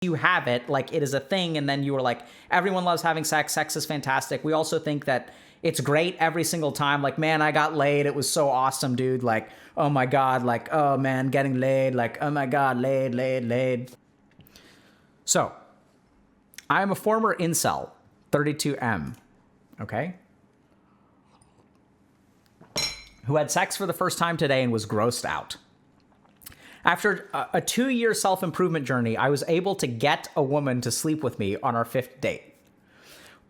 you have it, like it is a thing, and then you were like, everyone loves having sex, sex is fantastic. We also think that it's great every single time. Like, man, I got laid. It was so awesome, dude. Like, oh my God. Like, oh man, getting laid. Like, oh my God, laid. So, I am a former incel, 32M, okay? Who had sex for the first time today and was grossed out. After a 2-year self-improvement journey, I was able to get a woman to sleep with me on our 5th date.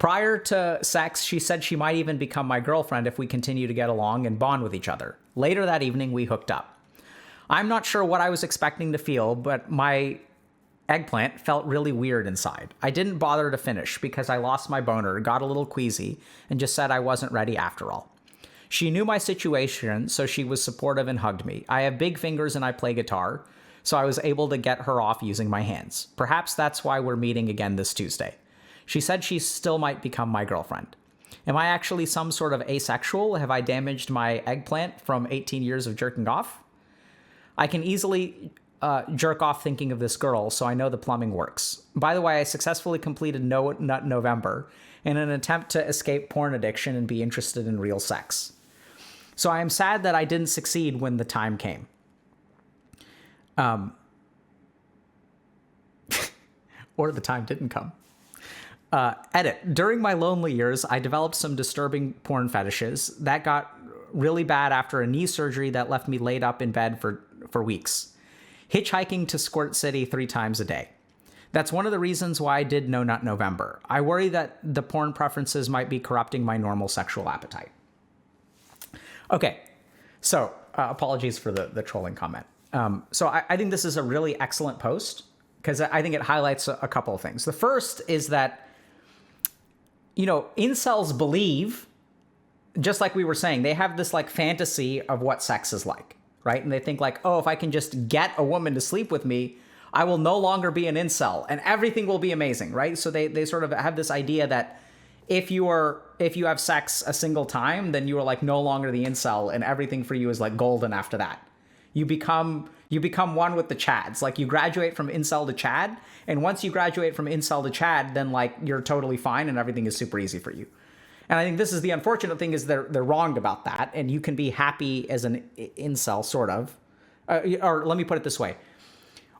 Prior to sex, she said she might even become my girlfriend if we continue to get along and bond with each other. Later that evening, we hooked up. I'm not sure what I was expecting to feel, but my eggplant felt really weird inside. I didn't bother to finish because I lost my boner, got a little queasy, and just said I wasn't ready after all. She knew my situation, so she was supportive and hugged me. I have big fingers and I play guitar, so I was able to get her off using my hands. Perhaps that's why we're meeting again this Tuesday. She said she still might become my girlfriend. Am I actually some sort of asexual? Have I damaged my eggplant from 18 years of jerking off? I can easily jerk off thinking of this girl, so I know the plumbing works. By the way, I successfully completed No Nut November in an attempt to escape porn addiction and be interested in real sex. So I am sad that I didn't succeed when the time came. Or the time didn't come. Edit. During my lonely years, I developed some disturbing porn fetishes. That got really bad after a knee surgery that left me laid up in bed for weeks. Hitchhiking to Squirt City 3 times a day. That's one of the reasons why I did No Nut November. I worry that the porn preferences might be corrupting my normal sexual appetite. Okay, so apologies for the trolling comment. So I think this is a really excellent post because I think it highlights a couple of things. The first is that, you know, incels believe, just like we were saying, they have this like fantasy of what sex is like, right? And they think like, oh, if I can just get a woman to sleep with me, I will no longer be an incel and everything will be amazing, right? So they sort of have this idea that if you have sex a single time, then you are like no longer the incel and everything for you is like golden after that. You become one with the Chads. Like you graduate from incel to Chad, and once you graduate from incel to Chad, then like you're totally fine and everything is super easy for you. And I think this is the unfortunate thing is they're wrong about that, and you can be happy as an incel, sort of. Or let me put it this way.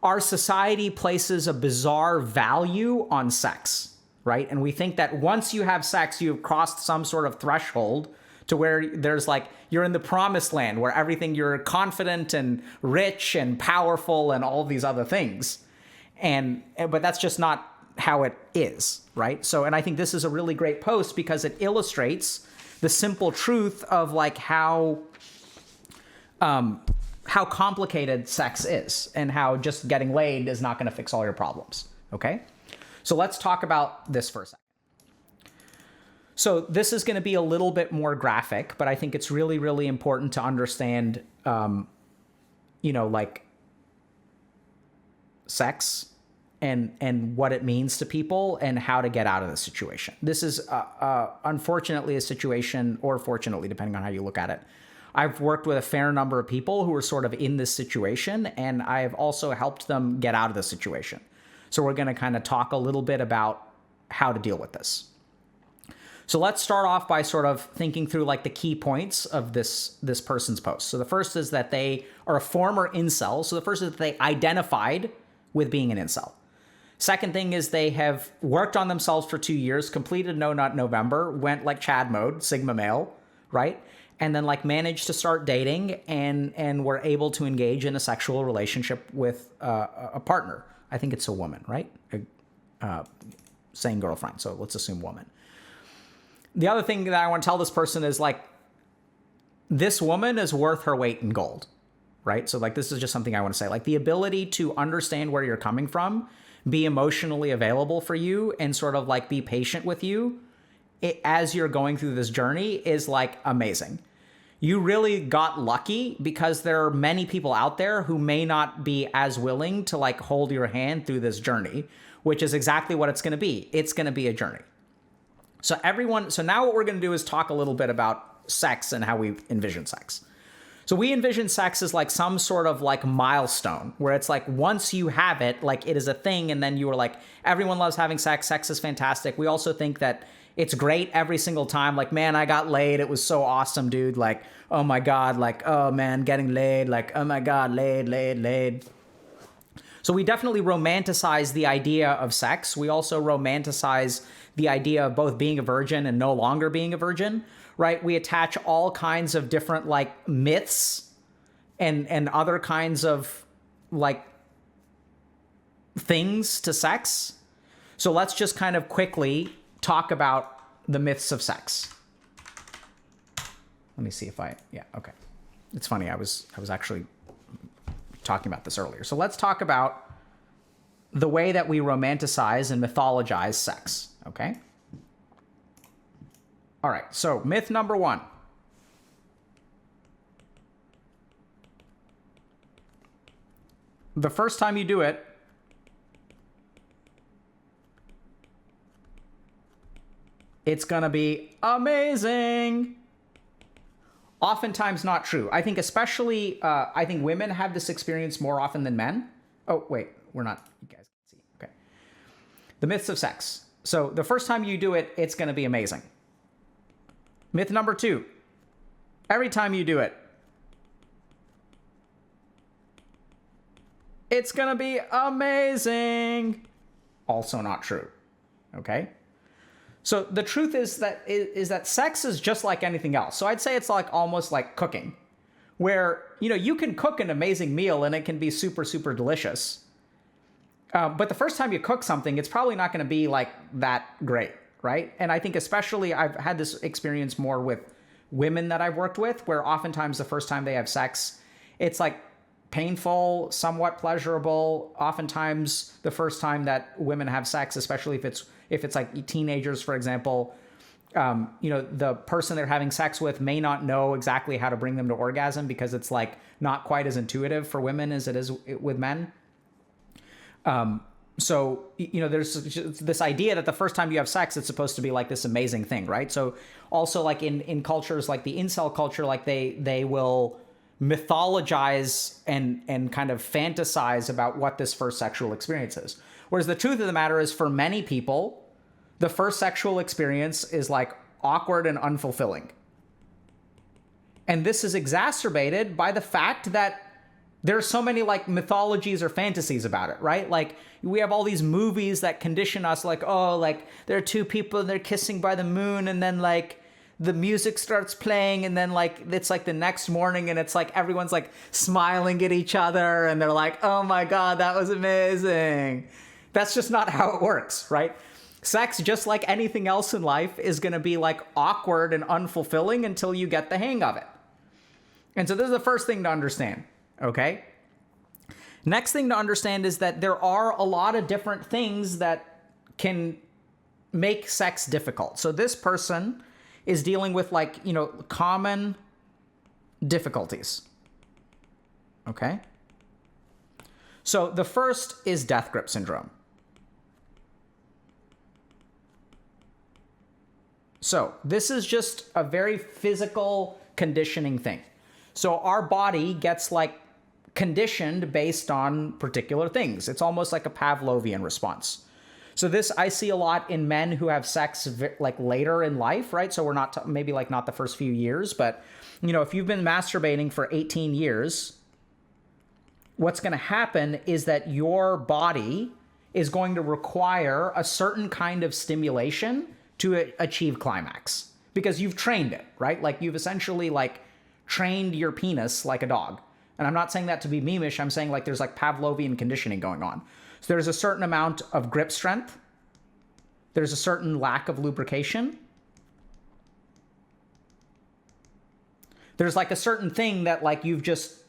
Our society places a bizarre value on sex. Right? And we think that once you have sex, you've crossed some sort of threshold to where there's like, you're in the promised land where everything, you're confident and rich and powerful and all these other things. But that's just not how it is, right? So, and I think this is a really great post because it illustrates the simple truth of like how complicated sex is and how just getting laid is not going to fix all your problems. Okay? So let's talk about this for a second. So this is going to be a little bit more graphic, but I think it's really, really important to understand, you know, like sex and what it means to people and how to get out of the situation. This is unfortunately a situation, or fortunately, depending on how you look at it. I've worked with a fair number of people who are sort of in this situation, and I've also helped them get out of the situation. So we're going to kind of talk a little bit about how to deal with this. So let's start off by sort of thinking through like the key points of this person's post. So the first is that they are a former incel. So the first is that they identified with being an incel. Second thing is they have worked on themselves for 2 years, completed No Nut November, went like Chad mode, Sigma male, right? And then like managed to start dating and were able to engage in a sexual relationship with a partner. I think it's a woman, right? Saying girlfriend, so let's assume woman. The other thing that I want to tell this person is like, this woman is worth her weight in gold, right? So like, this is just something I want to say. Like the ability to understand where you're coming from, be emotionally available for you, and sort of like be patient with you as you're going through this journey is like amazing. You really got lucky because there are many people out there who may not be as willing to like hold your hand through this journey, which is exactly what it's going to be. It's going to be a journey. So now what we're going to do is talk a little bit about sex and how we envision sex. So we envision sex as like some sort of like milestone where it's like once you have it, like it is a thing, and then you are like, everyone loves having sex. Sex is fantastic. We also think that it's great every single time. Like, man, I got laid. It was so awesome, dude. Like, oh my God. Like, oh man, getting laid. Like, oh my God, laid. So we definitely romanticize the idea of sex. We also romanticize the idea of both being a virgin and no longer being a virgin, right? We attach all kinds of different like myths and other kinds of like things to sex. So let's just kind of quickly talk about the myths of sex. Let me see if yeah, okay. It's funny, I was actually talking about this earlier. So let's talk about the way that we romanticize and mythologize sex, okay? All right, so myth number 1. The first time you do it, it's gonna be amazing. Oftentimes not true. I think especially, I think women have this experience more often than men. Oh, wait, we're not, you guys can see, okay. The myths of sex. So the first time you do it, it's gonna be amazing. Myth number 2, every time you do it, it's gonna be amazing. Also not true, okay? So the truth is that sex is just like anything else. So I'd say it's like almost like cooking, where, you know, you can cook an amazing meal and it can be super, super delicious. But the first time you cook something, it's probably not going to be like that great, right? And I think especially I've had this experience more with women that I've worked with, where oftentimes the first time they have sex, it's like painful, somewhat pleasurable. Oftentimes the first time that women have sex, especially if it's like teenagers, for example, you know, the person they're having sex with may not know exactly how to bring them to orgasm because it's like not quite as intuitive for women as it is with men. So, you know, there's this idea that the first time you have sex, it's supposed to be like this amazing thing, right? So also like in cultures like the incel culture, like they will mythologize and kind of fantasize about what this first sexual experience is. Whereas the truth of the matter is, for many people, the first sexual experience is like awkward and unfulfilling. And this is exacerbated by the fact that there's so many like mythologies or fantasies about it, right? Like we have all these movies that condition us like, oh, like there are two people and they're kissing by the moon, and then like the music starts playing, and then like it's like the next morning and it's like everyone's like smiling at each other and they're like, oh my God, that was amazing. That's just not how it works, right? Sex, just like anything else in life, is going to be like awkward and unfulfilling until you get the hang of it. And so this is the first thing to understand, okay? Next thing to understand is that there are a lot of different things that can make sex difficult. So this person is dealing with like, you know, common difficulties, okay? So the first is death grip syndrome. So this is just a very physical conditioning thing. So our body gets like conditioned based on particular things. It's almost like a Pavlovian response. So this I see a lot in men who have sex like later in life, right? So we're not maybe like not the first few years, but you know, if you've been masturbating for 18 years, what's going to happen is that your body is going to require a certain kind of stimulation to achieve climax, because you've trained it, right? Like you've essentially like trained your penis like a dog. And I'm not saying that to be memeish. I'm saying like there's like Pavlovian conditioning going on. So there's a certain amount of grip strength. There's a certain lack of lubrication. There's like a certain thing that like you've just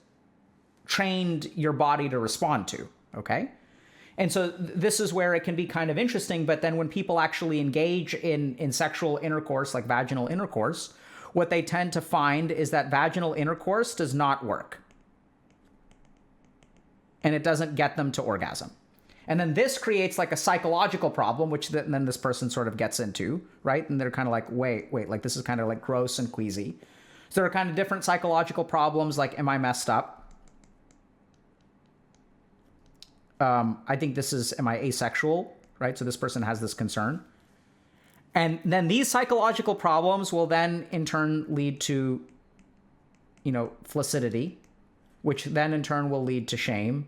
trained your body to respond to, okay? And so this is where it can be kind of interesting, but then when people actually engage in sexual intercourse, like vaginal intercourse, what they tend to find is that vaginal intercourse does not work. And it doesn't get them to orgasm. And then this creates like a psychological problem, which then this person sort of gets into, right? And they're kind of like, wait, like this is kind of like gross and queasy. So there are kind of different psychological problems, like, am I messed up? I think this is, am I asexual, right? So this person has this concern. And then these psychological problems will then in turn lead to, flaccidity, which then in turn will lead to shame,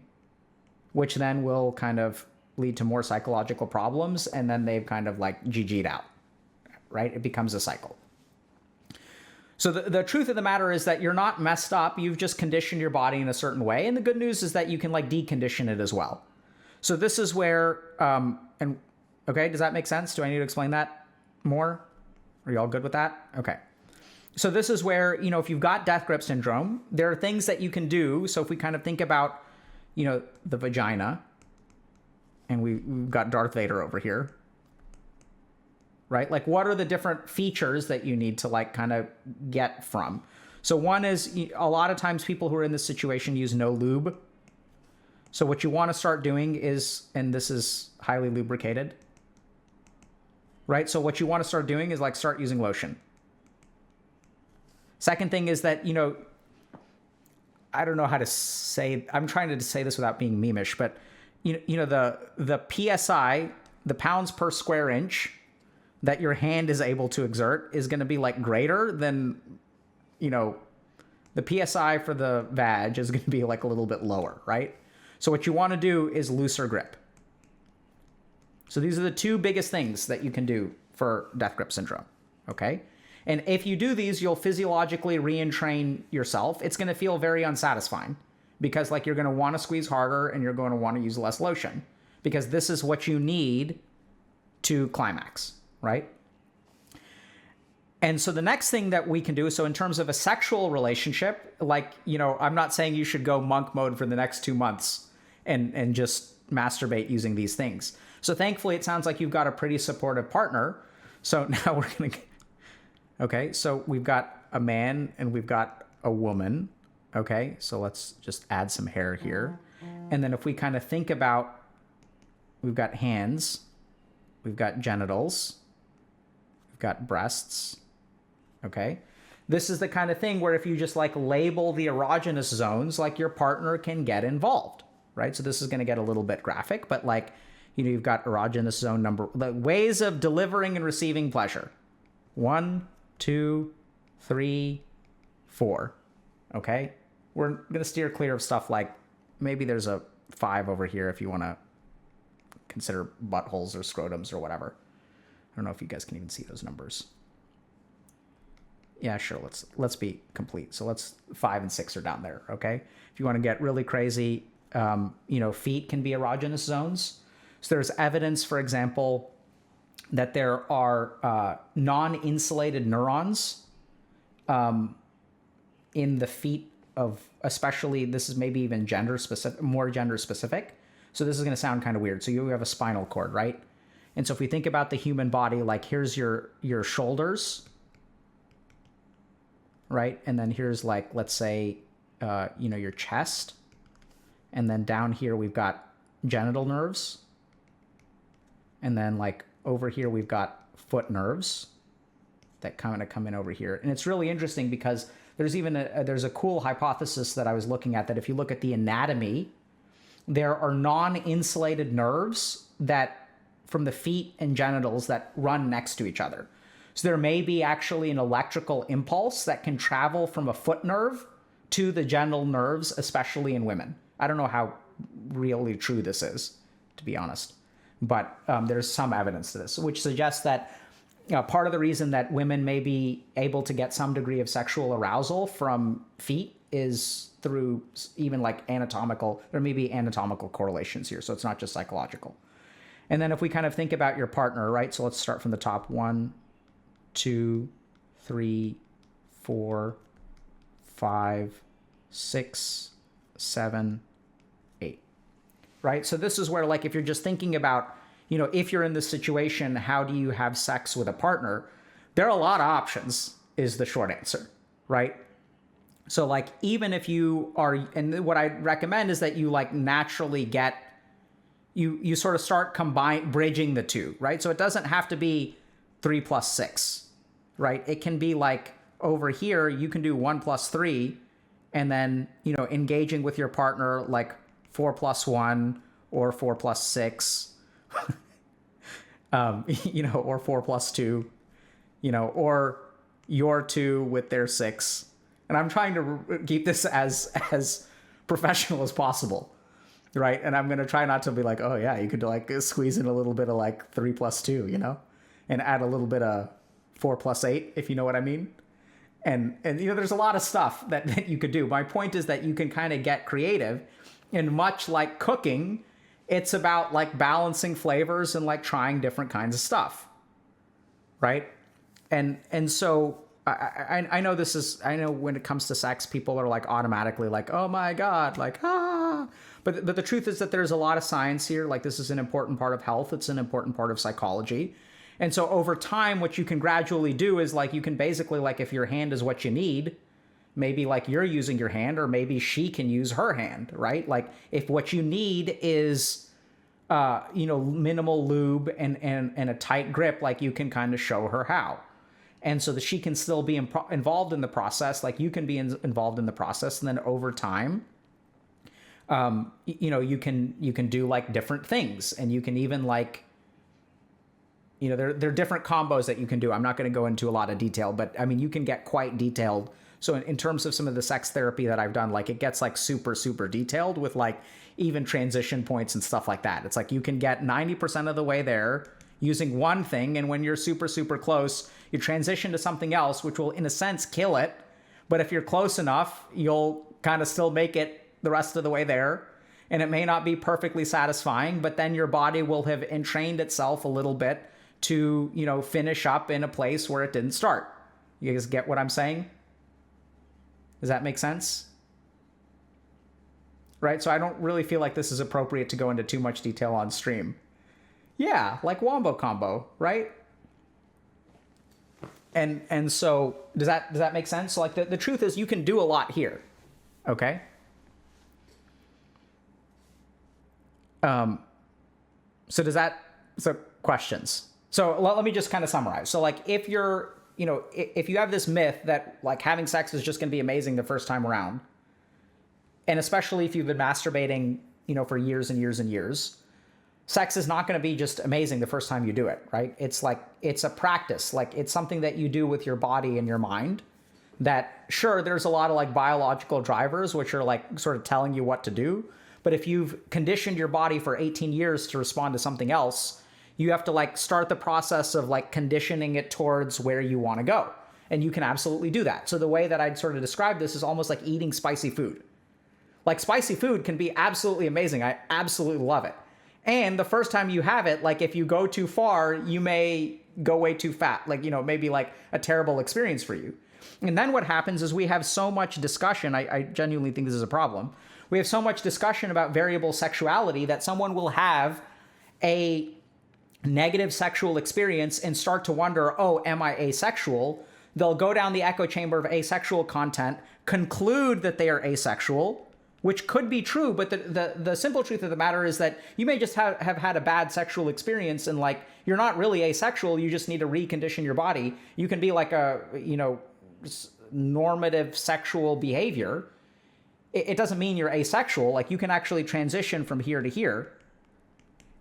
which then will kind of lead to more psychological problems. And then they've kind of like GG'd out, right? It becomes a cycle. So the truth of the matter is that you're not messed up. You've just conditioned your body in a certain way. And the good news is that you can like decondition it as well. So this is where, okay, does that make sense? Do I need to explain that more? Are you all good with that? Okay. So this is where, if you've got death grip syndrome, there are things that you can do. So if we kind of think about, the vagina, and we've got Darth Vader over here, right? Like, what are the different features that you need to like kind of get from? So one is, a lot of times people who are in this situation use no lube. So what you want to start doing is, and this is highly lubricated, right? So what you want to start doing is like start using lotion. Second thing is that, I don't know how to say, I'm trying to say this without being memeish, but the PSI, the pounds per square inch that your hand is able to exert is going to be like greater than, the PSI for the vag is going to be like a little bit lower, right? So what you want to do is looser grip. So these are the two biggest things that you can do for death grip syndrome, okay? And if you do these, you'll physiologically re-entrain yourself. It's going to feel very unsatisfying because like you're going to want to squeeze harder and you're going to want to use less lotion because this is what you need to climax, right? And so the next thing that we can do, so in terms of a sexual relationship, like, I'm not saying you should go monk mode for the next 2 months and just masturbate using these things. So thankfully, it sounds like you've got a pretty supportive partner. So now we're going to, okay, so we've got a man and we've got a woman. Okay, so let's just add some hair here. And then if we kind of think about, we've got hands, we've got genitals, we've got breasts. Okay, this is the kind of thing where if you just like label the erogenous zones, like your partner can get involved, right? So this is going to get a little bit graphic, but like, you've got erogenous zone number, the ways of delivering and receiving pleasure. 1, 2, 3, 4. Okay, we're going to steer clear of stuff like maybe there's a 5 over here if you want to consider buttholes or scrotums or whatever. I don't know if you guys can even see those numbers. Yeah, sure. Let's be complete. So 5 and 6 are down there. Okay. If you want to get really crazy, feet can be erogenous zones. So there's evidence, for example, that there are non-insulated neurons in the feet of, especially, this is maybe even gender specific, more gender specific. So this is going to sound kind of weird. So you have a spinal cord, right? And so if we think about the human body, like here's your shoulders, right? And then here's like, let's say, your chest. And then down here, we've got genital nerves. And then like over here, we've got foot nerves that kind of come in over here. And it's really interesting because there's even there's a cool hypothesis that I was looking at that if you look at the anatomy, there are non-insulated nerves that from the feet and genitals that run next to each other. So there may be actually an electrical impulse that can travel from a foot nerve to the genital nerves, especially in women. I don't know how really true this is, to be honest. But there's some evidence to this, which suggests that part of the reason that women may be able to get some degree of sexual arousal from feet is through even like anatomical, there may be anatomical correlations here. So it's not just psychological. And then if we kind of think about your partner, right? So let's start from the top. 1, 2, 3, 4, 5, 6, 7, 8. Right? So this is where, like, if you're just thinking about, if you're in this situation, how do you have sex with a partner? There are a lot of options, is the short answer, right? So, like, even if you are, and what I recommend is that you, like, naturally get, you sort of start bridging the two, right? So it doesn't have to be 3 plus 6, right? It can be like, over here, you can do 1 plus 3, and then, you know, engaging with your partner like 4 plus 1 or 4 plus 6, you know, or 4 plus 2, you know, or your 2 with their 6. And I'm trying to keep this as professional as possible, right? And I'm going to try not to be like, oh yeah, you could like squeeze in a little bit of like 3 plus 2, you know, and add a little bit of 4 plus 8, if you know what I mean. And you know, there's a lot of stuff that you could do. My point is that you can kind of get creative, and much like cooking, it's about like balancing flavors and like trying different kinds of stuff, right? And so I know this is, I know when it comes to sex, people are like automatically like, oh my God, like, ah. But the truth is that there's a lot of science here. Like, this is an important part of health. It's an important part of psychology. And so over time, what you can gradually do is like, you can basically like, if your hand is what you need, maybe like you're using your hand, or maybe she can use her hand, right? Like if what you need is, you know, minimal lube and a tight grip, like you can kind of show her how. And so that she can still be involved in the process, like you can be involved in the process. And then over time, you know, you can do like different things, and you can even like, you know, there are different combos that you can do. I'm not going to go into a lot of detail, but I mean, you can get quite detailed. So in terms of some of the sex therapy that I've done, like it gets like super, super detailed with like even transition points and stuff like that. It's like you can get 90% of the way there using one thing. And when you're super, super close, you transition to something else, which will in a sense kill it. But if you're close enough, you'll kind of still make it the rest of the way there. And it may not be perfectly satisfying, but then your body will have entrained itself a little bit to, you know, finish up in a place where it didn't start. You guys get what I'm saying? Does that make sense? Right? So I don't really feel like this is appropriate to go into too much detail on stream. Yeah, like wombo combo, right? And so does that make sense? So like the truth is you can do a lot here. Okay? So questions. So let me just kind of summarize. So like if you're, you know, if you have this myth that like having sex is just going to be amazing the first time around, and especially if you've been masturbating, you know, for years and years and years, sex is not going to be just amazing the first time you do it, right? It's like, it's a practice. Like it's something that you do with your body and your mind that, sure, there's a lot of like biological drivers, which are like sort of telling you what to do. But if you've conditioned your body for 18 years to respond to something else, you have to like start the process of like conditioning it towards where you want to go. And you can absolutely do that. So the way that I'd sort of describe this is almost like eating spicy food. Like spicy food can be absolutely amazing. I absolutely love it. And the first time you have it, like if you go too far, you may go way too fat. Like, you know, maybe like a terrible experience for you. And then what happens is we have so much discussion. I genuinely think this is a problem. We have so much discussion about variable sexuality that someone will have a negative sexual experience and start to wonder, oh, am I asexual? They'll go down the echo chamber of asexual content, conclude that they are asexual, which could be true, but the simple truth of the matter is that you may just have had a bad sexual experience, and like you're not really asexual, you just need to recondition your body. You can be like a, you know, normative sexual behavior. It doesn't mean you're asexual. Like you can actually transition from here to here.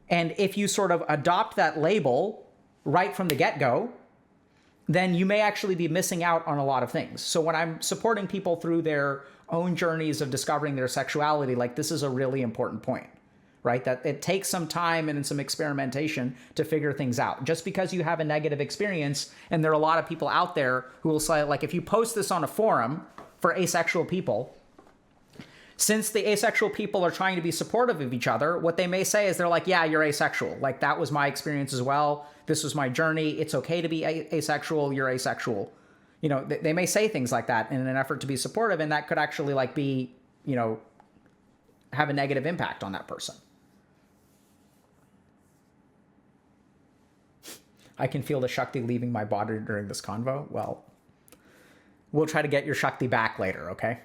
And if you sort of adopt that label right from the get-go, then you may actually be missing out on a lot of things. So when I'm supporting people through their own journeys of discovering their sexuality, like this is a really important point, right? That it takes some time and some experimentation to figure things out. Just because you have a negative experience, and there are a lot of people out there who will say, like, if you post this on a forum for asexual people, since the asexual people are trying to be supportive of each other, what they may say is they're like, yeah, you're asexual. Like that was my experience as well. This was my journey. It's okay to be asexual. You're asexual. You know, they may say things like that in an effort to be supportive, and that could actually like be, you know, have a negative impact on that person. I can feel the Shakti leaving my body during this convo. Well, we'll try to get your Shakti back later, okay?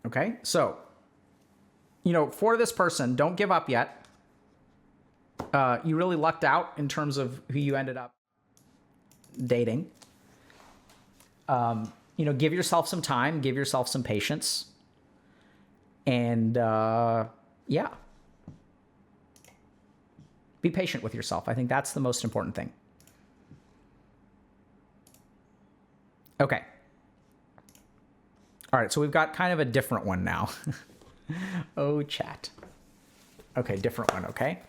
Okay, so, you know, for this person, don't give up yet. You really lucked out in terms of who you ended up dating. You know, give yourself some time, give yourself some patience. And yeah. Be patient with yourself. I think that's the most important thing. Okay. All right, so we've got kind of a different one now. Oh, chat. Okay, different one, okay?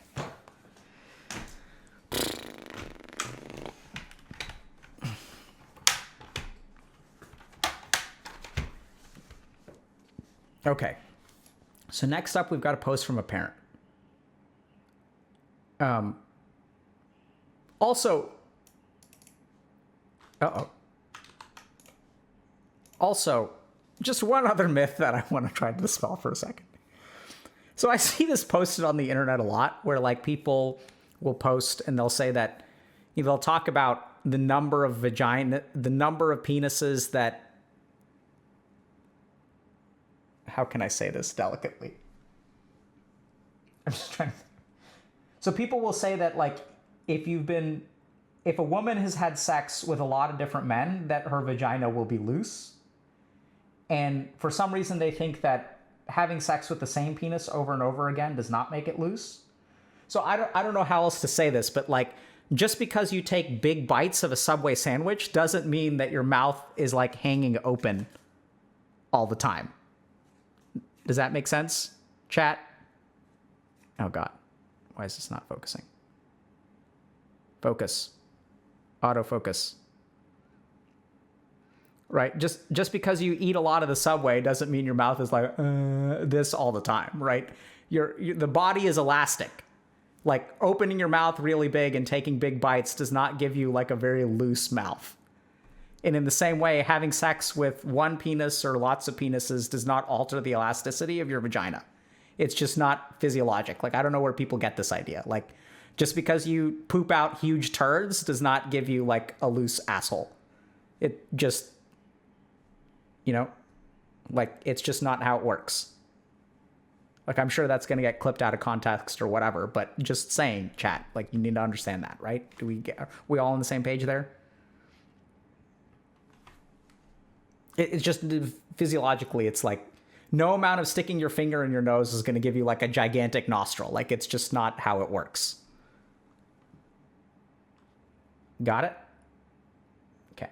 Okay. So next up, we've got a post from a parent. Also, just one other myth that I want to try to dispel for a second. So I see this posted on the internet a lot where like people will post and they'll say that, you know, they'll talk about the number of penises that, how can I say this delicately? I'm just trying to. So people will say that like, if a woman has had sex with a lot of different men, that her vagina will be loose. And for some reason, they think that having sex with the same penis over and over again does not make it loose. So I don't know how else to say this, but like, just because you take big bites of a Subway sandwich doesn't mean that your mouth is like hanging open all the time. Does that make sense, chat? Oh God, why is this not focusing? Focus. Autofocus. Right? Just because you eat a lot of the Subway doesn't mean your mouth is like this all the time, right? The body is elastic. Like opening your mouth really big and taking big bites does not give you like a very loose mouth. And in the same way, having sex with one penis or lots of penises does not alter the elasticity of your vagina. It's just not physiologic. Like, I don't know where people get this idea. Like, just because you poop out huge turds does not give you like a loose asshole. It just, you know, like, it's just not how it works. Like, I'm sure that's going to get clipped out of context or whatever, but just saying, chat, like, you need to understand that, right? Are we all on the same page there? It's just physiologically, it's like no amount of sticking your finger in your nose is going to give you like a gigantic nostril. Like, it's just not how it works. Got it? Okay.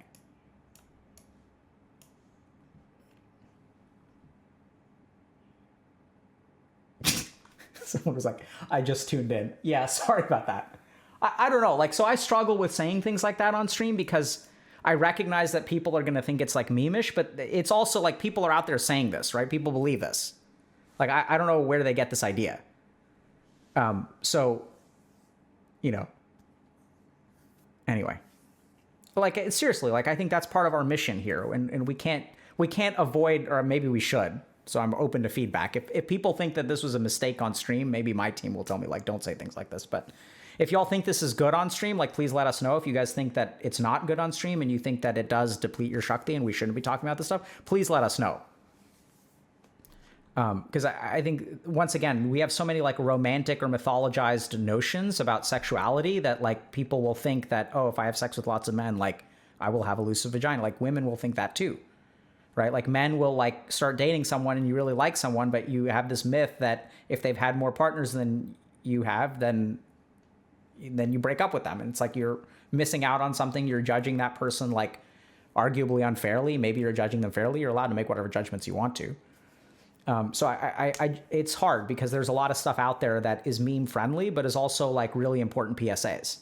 Someone was like, I just tuned in. Yeah, sorry about that. I don't know. Like, so I struggle with saying things like that on stream because I recognize that people are going to think it's like meme-ish, but it's also like people are out there saying this, right? People believe this. Like, I don't know where they get this idea. So, you know, anyway, like, seriously, like, I think that's part of our mission here, and we can't avoid, or maybe we should. So I'm open to feedback. If people think that this was a mistake on stream, maybe my team will tell me, like, don't say things like this. But if y'all think this is good on stream, like, please let us know. If you guys think that it's not good on stream and you think that it does deplete your Shakti and we shouldn't be talking about this stuff, please let us know. Because I think, once again, we have so many, like, romantic or mythologized notions about sexuality that, like, people will think that, oh, if I have sex with lots of men, like, I will have a loose vagina. Like, women will think that too. Right? Like, men will, like, start dating someone and you really like someone, but you have this myth that if they've had more partners than you have, then you break up with them. And it's like you're missing out on something. You're judging that person, like, arguably unfairly. Maybe you're judging them fairly. You're allowed to make whatever judgments you want to. So it's hard because there's a lot of stuff out there that is meme friendly, but is also, like, really important PSAs.